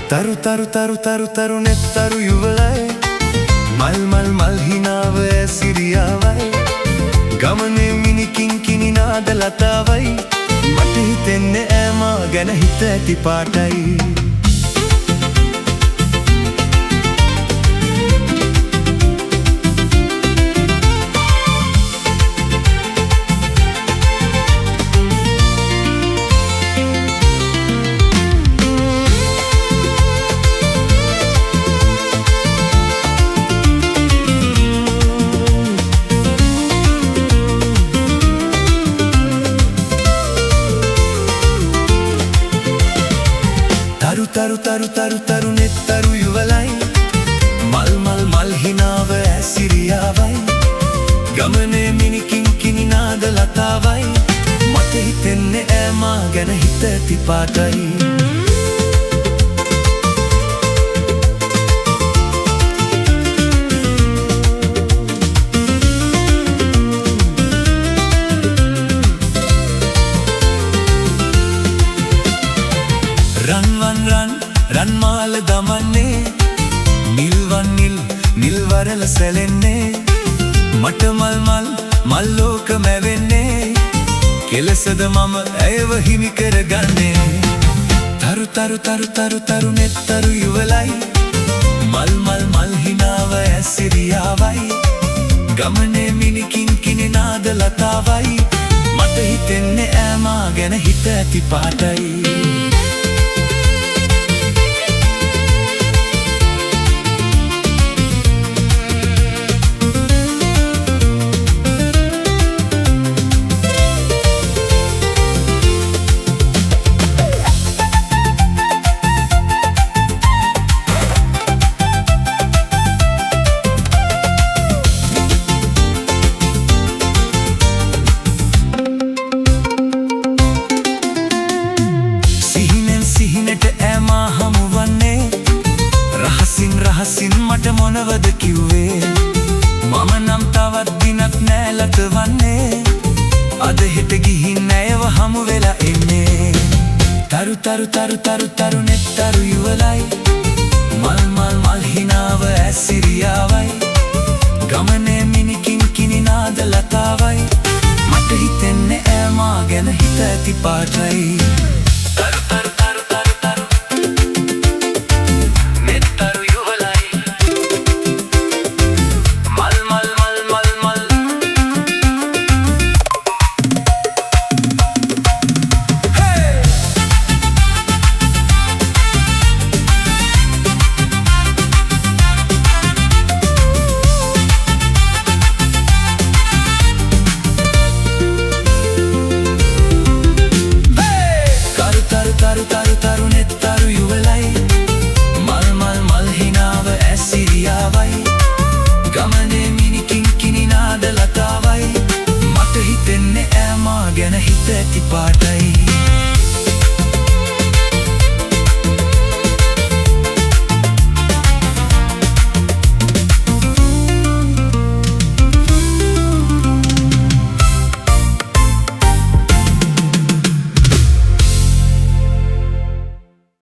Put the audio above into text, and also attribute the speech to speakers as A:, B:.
A: තරු තරු තරු තරු තරු නෙත්තරු යුවලයි මල් මල් මල් හිනාව ඇසිරියාවයි ගමනේ මිනිකින් කිනි නාද ලතාවයි මට හිතෙන්නේ ඈ මා ගැන හිත ඇති පාටයි තරු තරු තරු තරු නෙත්තරු යුවලයි මල් මල් මල් හිනාව ඇසිරියාවයි ගමනේ මිනිකින් කිනි නාද ලතාවයි මට හිතෙන්නේ ඈ මා ගැන හිත ඇති පාටයි රන් මාල දමන්නේ නිල්වන් නිල් වරල සැලෙන්නේ මට මල් මල් මල් ලෝක මැවෙන්නේ කෙලසද මම ඇයව හිමි කරගන්නේ තරු තරු තරු තරු තරු නෙත්තරු යුවලයි මල් මල් මල් හිනාව ඇසිරියාවයි ගමනේ මිනිකින් කිනි නාද ලතාවයි මට හිතෙන්නේ ඈ මා ගැන හිත ඇති පාටයි රහසින් මට මොනවද කිව්වේ මම නම් තවත් දිනක් නෑලත වන්නේ අද හෙට ගිහින් ඇයව හමු වෙලා එන්නේ තරු තරු තරු තරු තරු නෙත්තරු යුවලයි මල් මල් මල් හිනාව ඇසිරියාවයි ගමනේ මිනිකින් කිනි නාද ලතාවයි මට හිතෙන්නේ ඈ මා ගැන හිත ඇති පාටයි තරු තරු තරු තරු තරු නෙත්තරු තරු තරු තරු නෙත්තරු යුවලයි මල් මල් මල් හිනාව ඇසිරියාවයි ගමනේ මිනිකින් කිනි නාද ලතාවයි මට හිතෙන්නේ ඈ මා ගැන හිත ඇති පාටයි